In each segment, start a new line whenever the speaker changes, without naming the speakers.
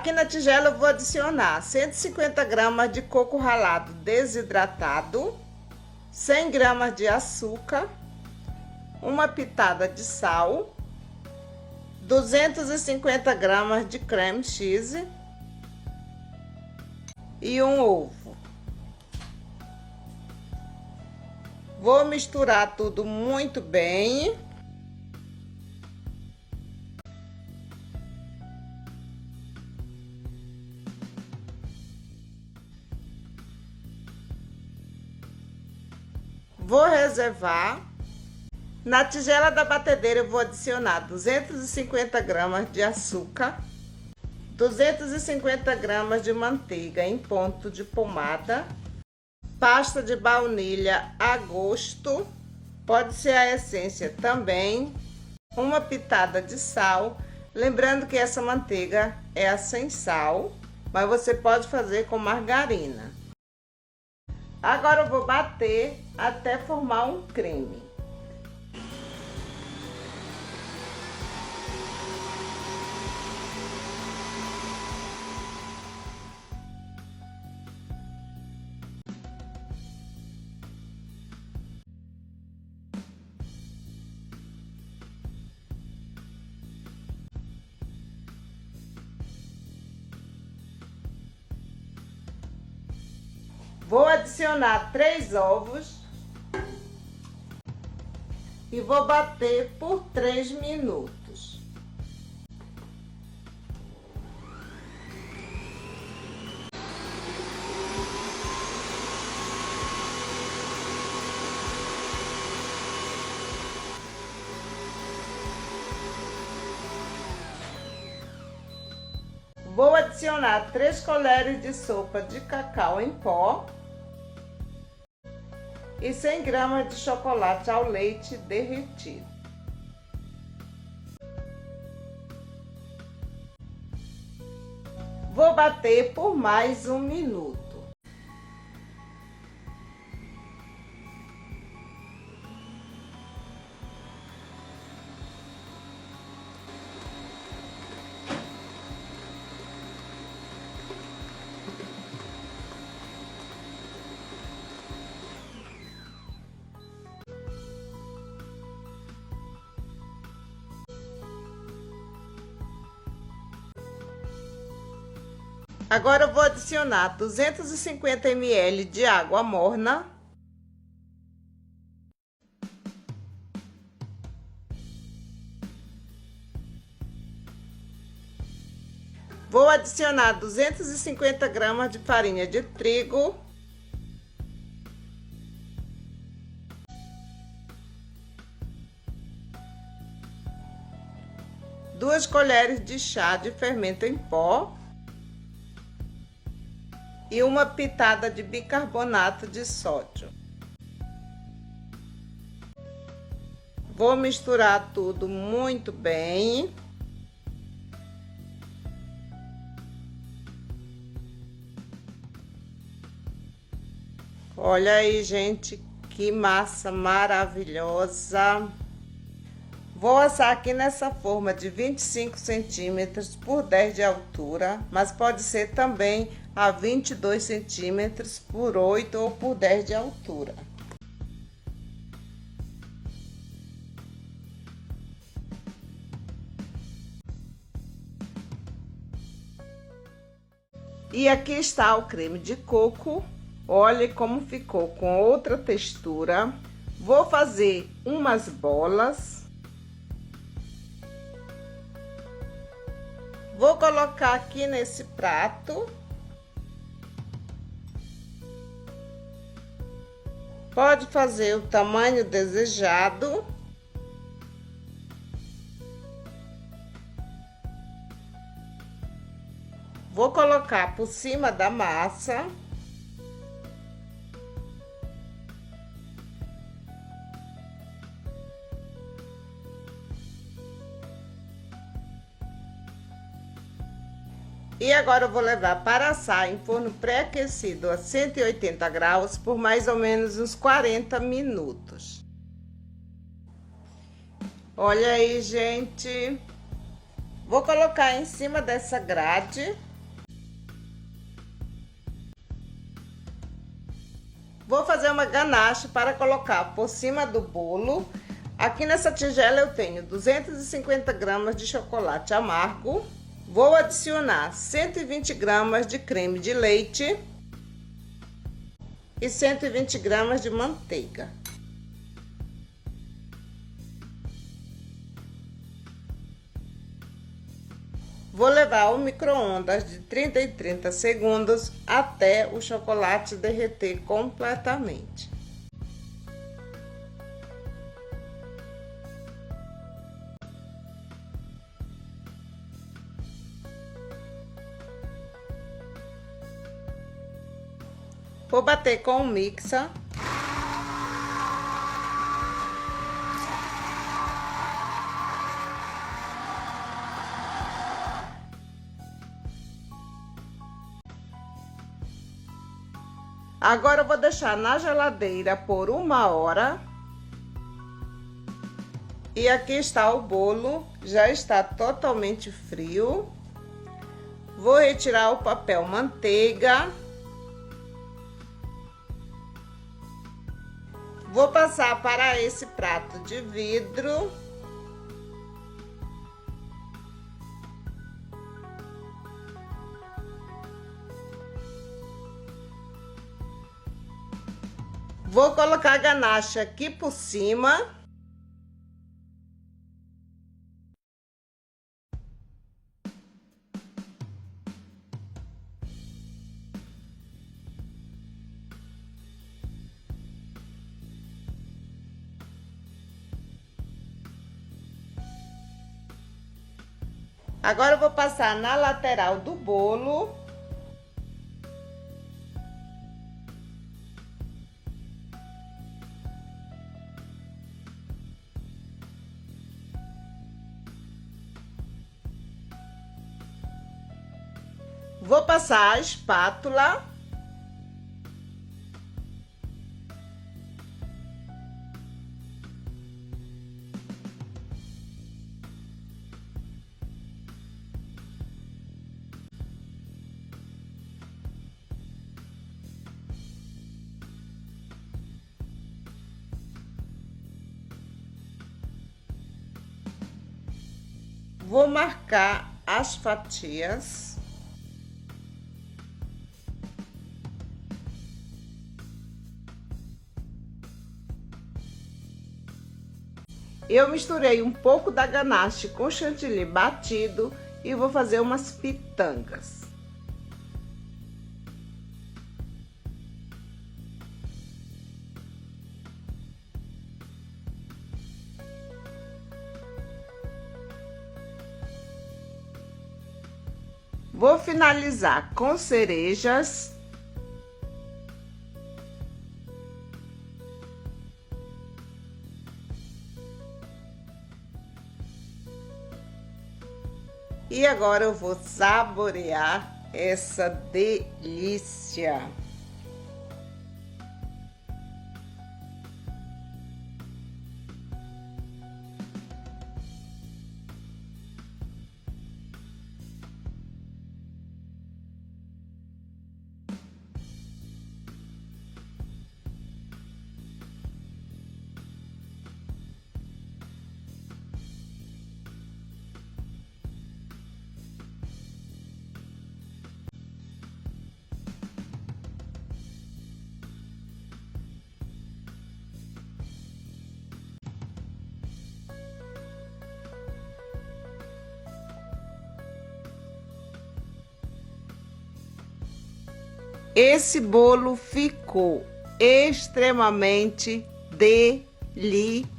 Aqui na tigela eu vou adicionar 150 gramas de coco ralado desidratado, 100 gramas de açúcar, uma pitada de sal, 250 gramas de creme cheese e um ovo. Vou misturar tudo muito bem. Vou reservar. Na tigela da batedeira eu vou adicionar 250 gramas de açúcar, 250 gramas de manteiga em ponto de pomada, pasta de baunilha a gosto, pode ser a essência também, uma pitada de sal, lembrando que essa manteiga é a sem sal, mas você pode fazer com margarina. Agora eu vou bater até formar um creme. Vou adicionar 3 ovos e vou bater por 3 minutos. Vou adicionar 3 colheres de sopa de cacau em pó e 100 gramas de chocolate ao leite derretido. Vou bater por mais 1 minuto. Agora eu vou adicionar 250 ml de água morna. Vou adicionar 250 gramas de farinha de trigo. Duas colheres de chá de fermento em pó. E uma pitada de bicarbonato de sódio. Vou misturar tudo muito bem. Olha aí, gente, que massa maravilhosa. Vou assar aqui nessa forma de 25 centímetros por 10 de altura, mas pode ser também a 22 centímetros por 8 ou por 10 de altura. E aqui está o creme de coco. Olha como ficou com outra textura. Vou fazer umas bolas. Vou colocar aqui nesse prato. Pode fazer o tamanho desejado. Vou colocar por cima da massa. E agora eu vou levar para assar em forno pré-aquecido a 180 graus por mais ou menos uns 40 minutos. Olha aí, gente. Vou colocar em cima dessa grade Vou fazer uma ganache para colocar por cima do bolo. Aqui nessa tigela eu tenho 250 gramas de chocolate amargo. Vou adicionar 120 gramas de creme de leite e 120 gramas de manteiga. Vou levar ao micro-ondas de 30 em 30 segundos até o chocolate derreter completamente. Vou bater com o mixer. Agora eu vou deixar na geladeira por 1 hora. E aqui está o bolo, já está totalmente frio. Vou retirar o papel manteiga. Vou passar para esse prato de vidro. Vou colocar a ganache aqui por cima. Agora eu vou passar na lateral do bolo. Vou passar a espátula. Vou marcar as fatias. Eu misturei um pouco da ganache com chantilly batido e vou fazer umas pitangas. Vou finalizar com cerejas. E agora eu vou saborear essa delícia. Esse bolo ficou extremamente delicioso.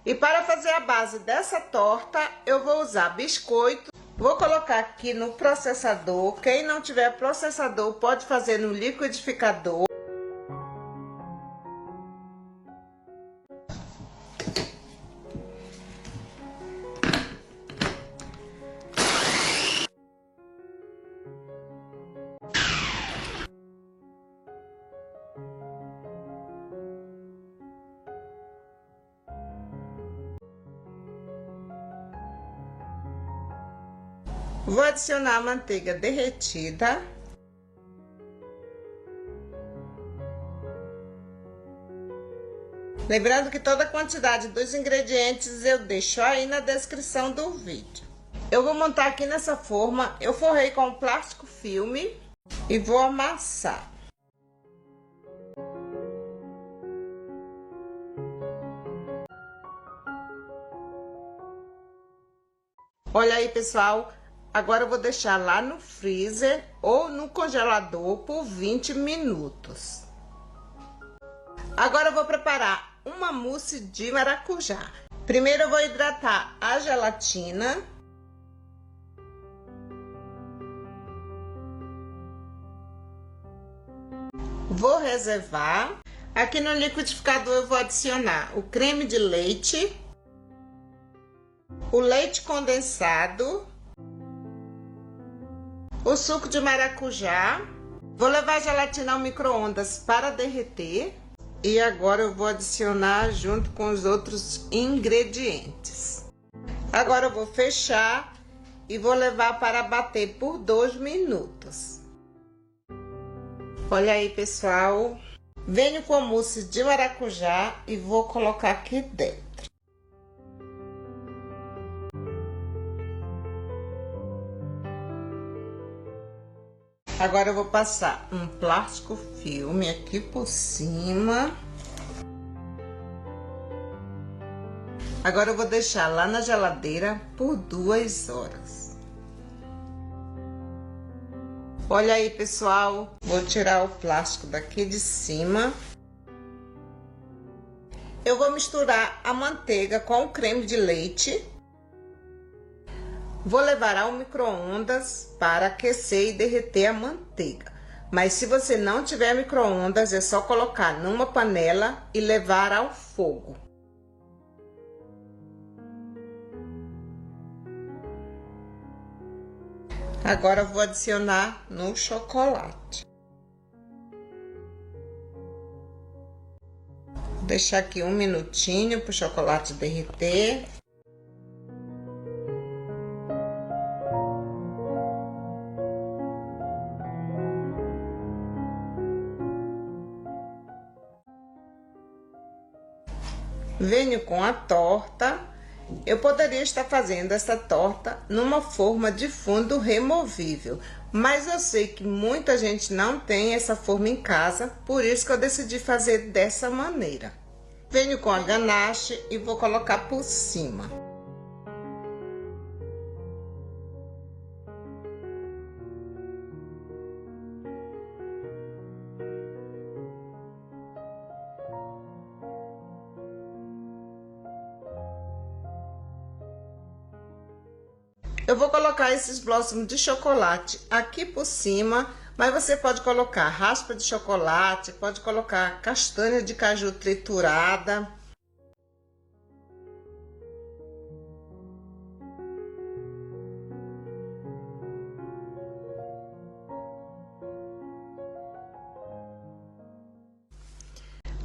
E para fazer a base dessa torta, eu vou usar biscoito. Vou colocar aqui no processador. Quem não tiver processador pode fazer no liquidificador. Vou adicionar a manteiga derretida. Lembrando que toda a quantidade dos ingredientes eu deixo aí na descrição do vídeo. Eu vou montar aqui nessa forma, eu forrei com plástico filme e vou amassar. Olha aí, pessoal, agora eu vou deixar lá no freezer ou no congelador por 20 minutos. Agora eu vou preparar uma mousse de maracujá. Primeiro eu vou hidratar a gelatina. Vou reservar. Aqui no liquidificador eu vou adicionar o creme de leite, o leite condensado, o suco de maracujá. Vou levar a gelatina ao micro-ondas para derreter. E agora eu vou adicionar junto com os outros ingredientes. Agora eu vou fechar e vou levar para bater por 2 minutos. Olha aí, pessoal. Venho com a mousse de maracujá e vou colocar aqui dentro. Agora eu vou passar um plástico filme aqui por cima. Agora eu vou deixar lá na geladeira por 2 horas. Olha aí, pessoal, vou tirar o plástico daqui de cima. Eu vou misturar a manteiga com o creme de leite. Vou levar ao micro-ondas para aquecer e derreter a manteiga. Mas se você não tiver micro-ondas, é só colocar numa panela e levar ao fogo. Agora eu vou adicionar no chocolate. Vou deixar aqui 1 minutinho para o chocolate derreter. Venho com a torta. Eu poderia estar fazendo essa torta numa forma de fundo removível, mas eu sei que muita gente não tem essa forma em casa, por isso que eu decidi fazer dessa maneira. Venho com a ganache e vou colocar por cima. Eu vou colocar esses blossoms de chocolate aqui por cima, mas você pode colocar raspa de chocolate, pode colocar castanha de caju triturada.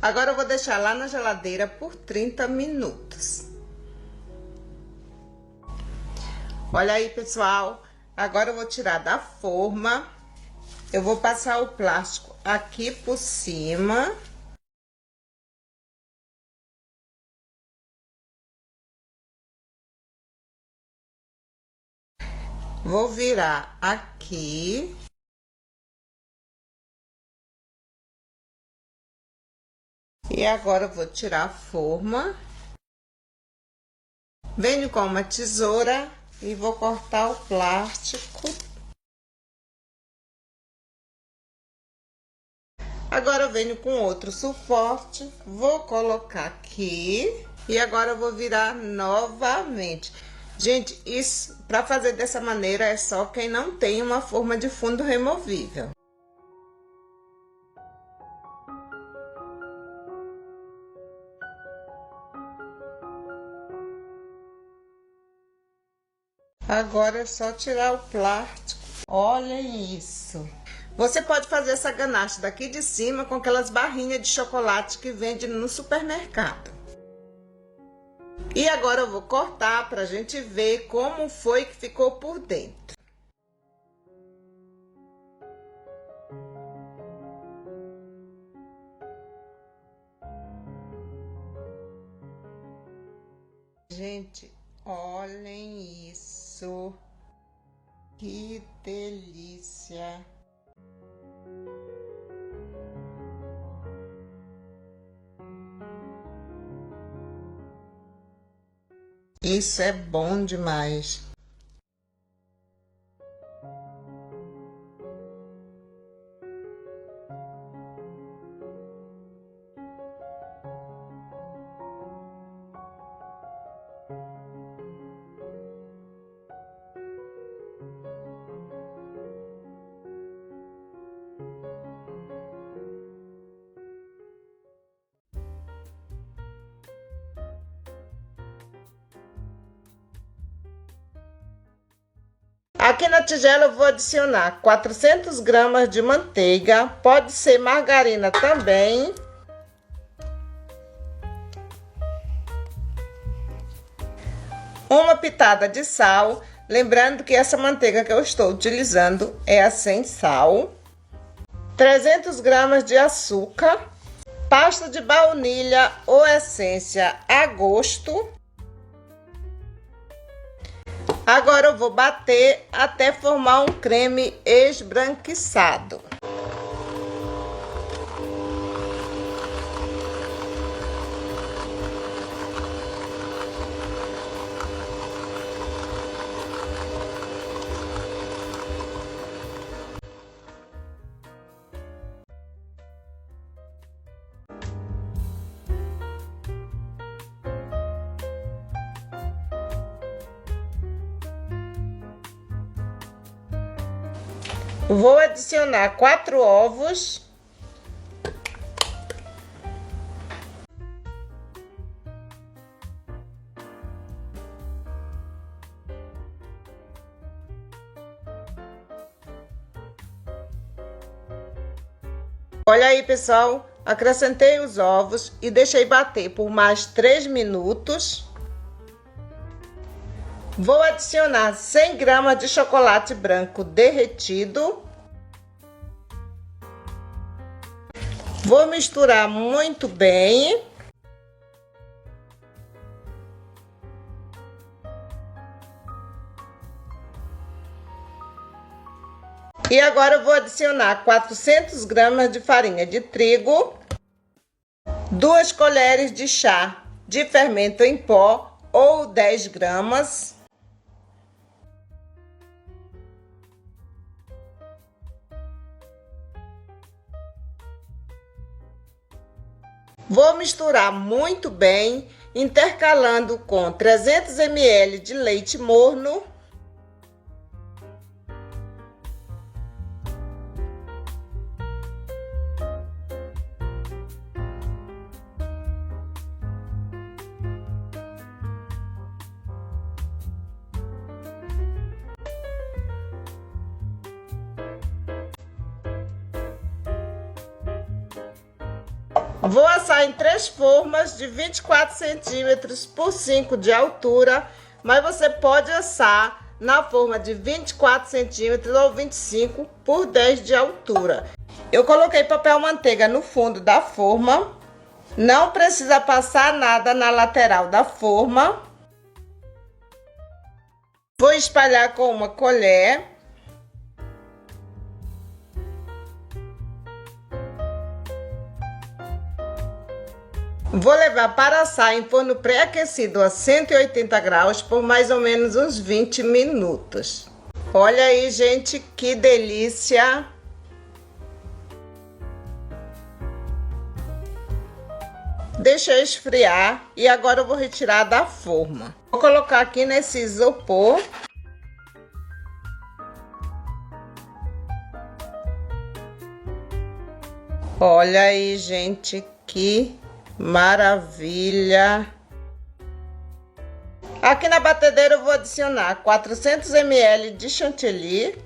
Agora eu vou deixar lá na geladeira por 30 minutos. Olha aí, pessoal, agora eu vou tirar da forma, eu vou passar o plástico aqui por cima. Vou virar aqui. E agora eu vou tirar a forma. Venho com uma tesoura e vou cortar o plástico. Agora eu venho com outro suporte, vou colocar aqui e agora eu vou virar novamente. Gente, isso para fazer dessa maneira é só quem não tem uma forma de fundo removível. Agora é só tirar o plástico. Olha isso. Você pode fazer essa ganache daqui de cima com aquelas barrinhas de chocolate que vende no supermercado. E agora eu vou cortar pra gente ver como foi que ficou por dentro. Gente, olhem isso. Que delícia! Isso é bom demais. Aqui na tigela eu vou adicionar 400 gramas de manteiga, pode ser margarina também. Uma pitada de sal, lembrando que essa manteiga que eu estou utilizando é a sem sal. 300 gramas de açúcar, pasta de baunilha ou essência a gosto. Agora eu vou bater até formar um creme esbranquiçado. Vou adicionar 4 ovos. Olha aí, pessoal, acrescentei os ovos e deixei bater por mais 3 minutos. Vou adicionar 100 gramas de chocolate branco derretido. Vou misturar muito bem. E agora eu vou adicionar 400 gramas de farinha de trigo, 2 colheres de chá de fermento em pó ou 10 gramas. Vou misturar muito bem, intercalando com 300 ml de leite morno. Vou assar em 3 formas de 24 centímetros por 5 de altura, mas você pode assar na forma de 24 centímetros ou 25 por 10 de altura. Eu coloquei papel manteiga no fundo da forma, não precisa passar nada na lateral da forma. Vou espalhar com uma colher. Vou levar para assar em forno pré-aquecido a 180 graus por mais ou menos uns 20 minutos. Olha aí, gente, que delícia! Deixa esfriar e agora eu vou retirar da forma. Vou colocar aqui nesse isopor. Olha aí, gente, que maravilha! Aqui na batedeira eu vou adicionar 400 ml de chantilly,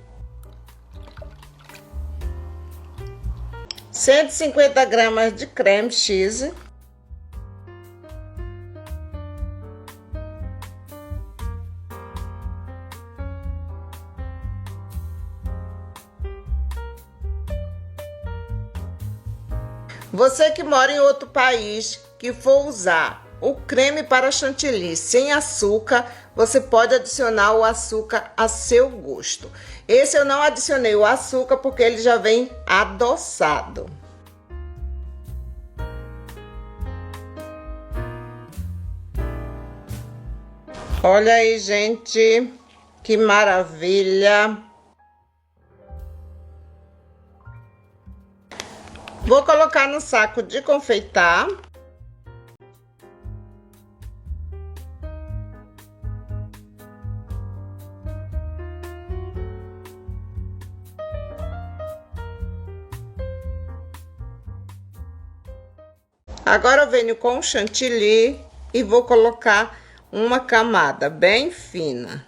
150 gramas de creme cheese, você que mora em outro país que for usar o creme para chantilly sem açúcar, você pode adicionar o açúcar a seu gosto. Esse eu não adicionei o açúcar porque ele já vem adoçado. Olha aí, gente, que maravilha! Vou colocar no saco de confeitar. Agora eu venho com o chantilly e vou colocar uma camada bem fina.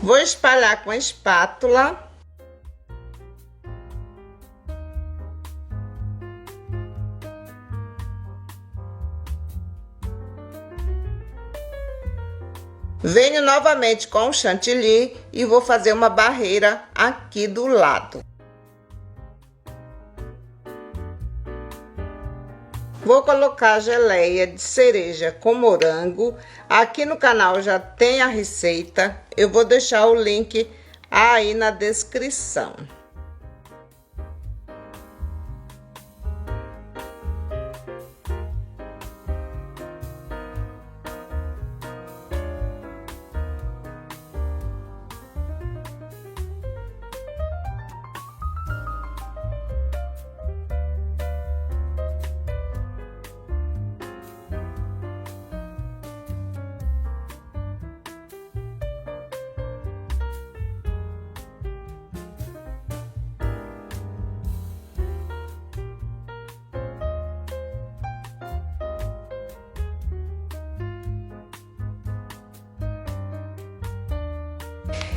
Vou espalhar com a espátula. Venho novamente com o chantilly e vou fazer uma barreira aqui do lado. Vou colocar geleia de cereja com morango. Aqui no canal já tem a receita. Eu vou deixar o link aí na descrição.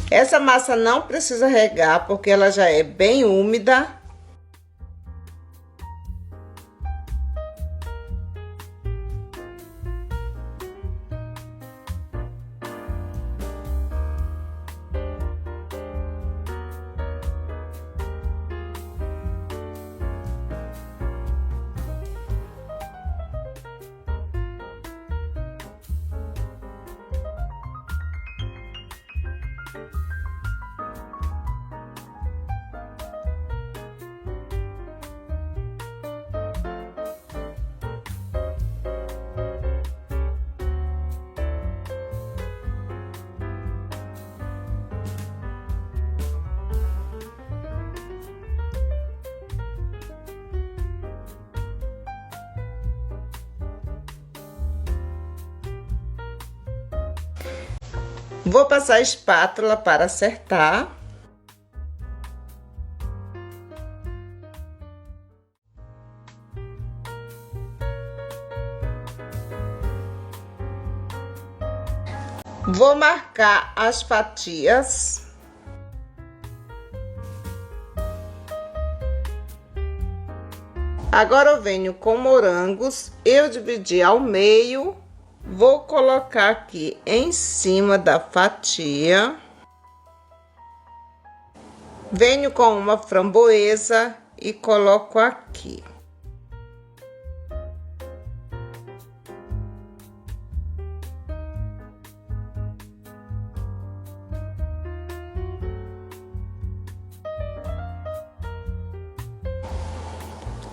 Essa massa não precisa regar, porque ela já é bem úmida. Vou passar a espátula para acertar. Vou marcar as fatias. Agora eu venho com morangos, eu dividi ao meio. Vou colocar aqui em cima da fatia. Venho com uma framboesa e coloco aqui.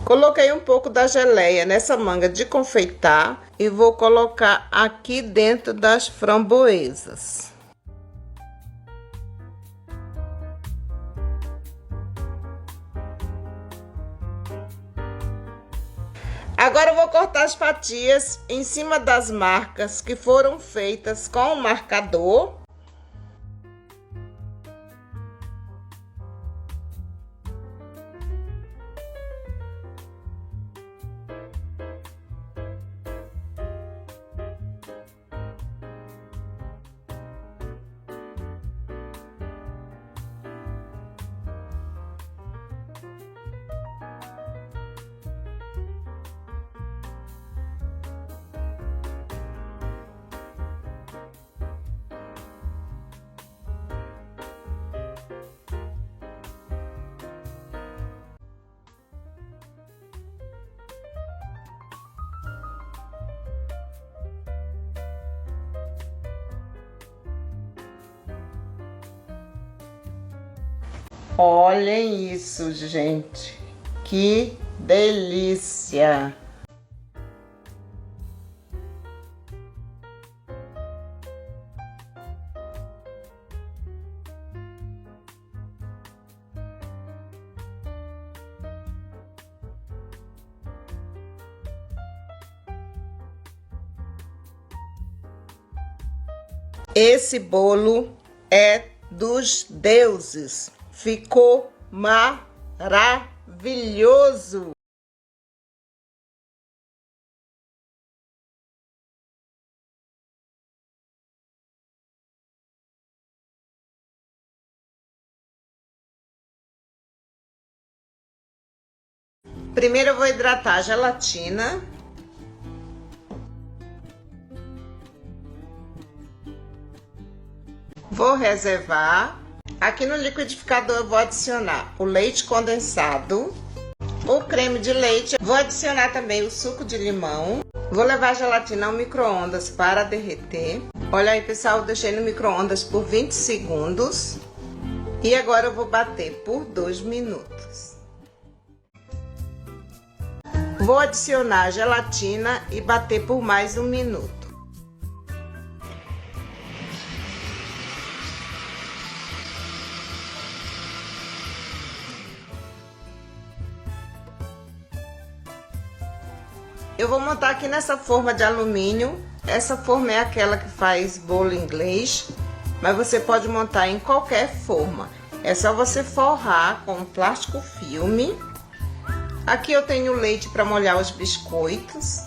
Coloquei um pouco da geleia nessa manga de confeitar e vou colocar aqui dentro das framboesas. Agora eu vou cortar as fatias em cima das marcas que foram feitas com o marcador. Olhem isso, gente. Que delícia! Esse bolo é dos deuses. Ficou maravilhoso! Primeiro eu vou hidratar a gelatina. Vou reservar. Aqui no liquidificador eu vou adicionar o leite condensado, o creme de leite. Vou adicionar também o suco de limão. Vou levar a gelatina ao micro-ondas para derreter. Olha aí, pessoal, eu deixei no micro-ondas por 20 segundos. E agora eu vou bater por 2 minutos. Vou adicionar a gelatina e bater por mais 1 minuto. Eu vou montar aqui nessa forma de alumínio. Essa forma é aquela que faz bolo inglês, mas você pode montar em qualquer forma. É só você forrar com plástico filme. Aqui eu tenho leite para molhar os biscoitos.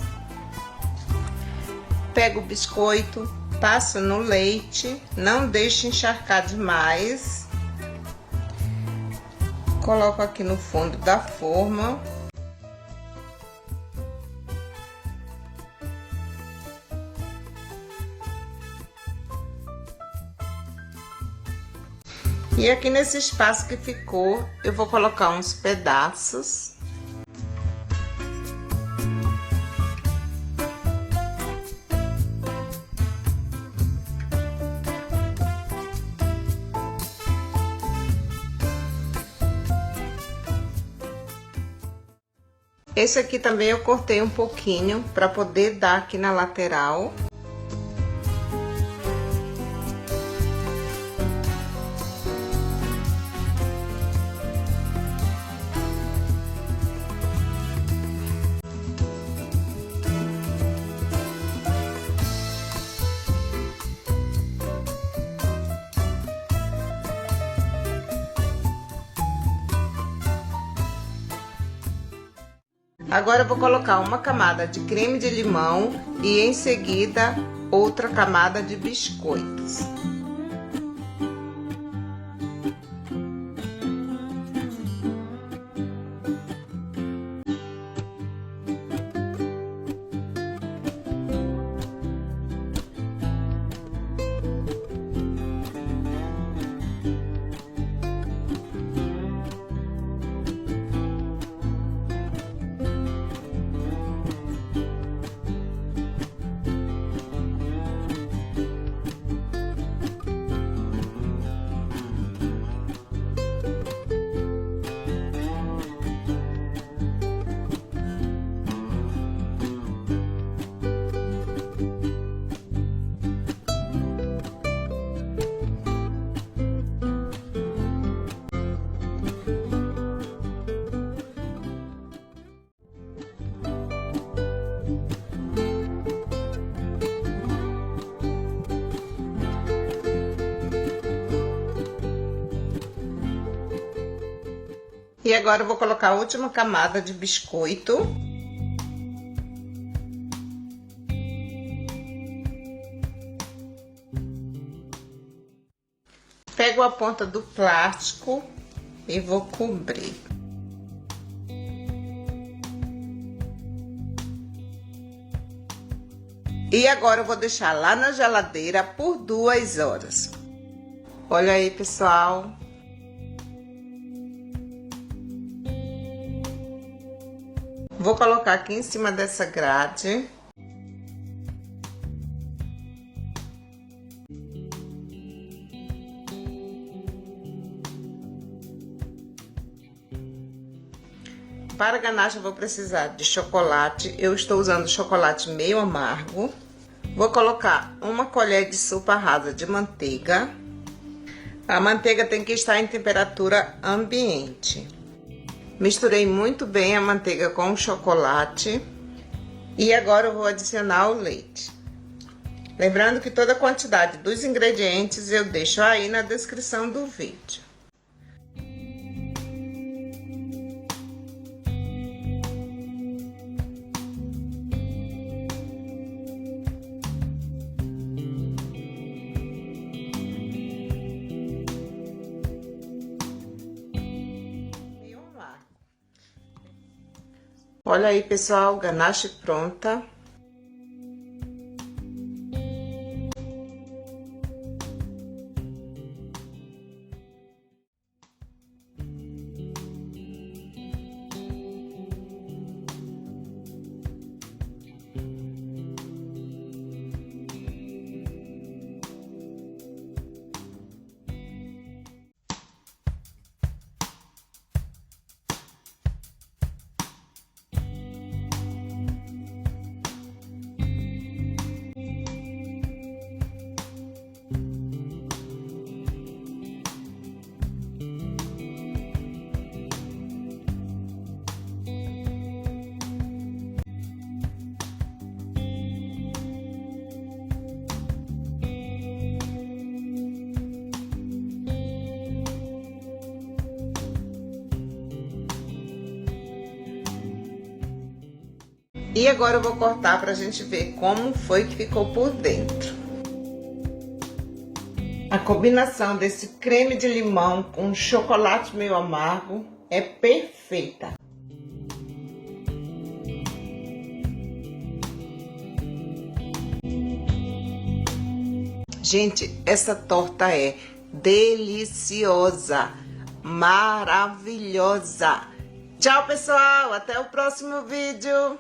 Pego o biscoito, passo no leite, não deixe encharcar demais. Coloco aqui no fundo da forma. E aqui nesse espaço que ficou, eu vou colocar uns pedaços. Esse aqui também eu cortei um pouquinho para poder dar aqui na lateral. Agora eu vou colocar uma camada de creme de limão e em seguida outra camada de biscoitos. E agora eu vou colocar a última camada de biscoito. Pego a ponta do plástico e vou cobrir. E agora eu vou deixar lá na geladeira por 2 horas. Olha aí, pessoal. Vou colocar aqui em cima dessa grade. Para a ganache eu vou precisar de chocolate. Eu estou usando chocolate meio amargo. Vou colocar uma colher de sopa rasa de manteiga. A manteiga tem que estar em temperatura ambiente. Misturei muito bem a manteiga com o chocolate. E agora eu vou adicionar o leite. Lembrando que toda a quantidade dos ingredientes eu deixo aí na descrição do vídeo. Olha aí, pessoal, ganache pronta. E agora eu vou cortar pra gente ver como foi que ficou por dentro. A combinação desse creme de limão com chocolate meio amargo é perfeita. Gente, essa torta é deliciosa, maravilhosa. Tchau, pessoal, até o próximo vídeo.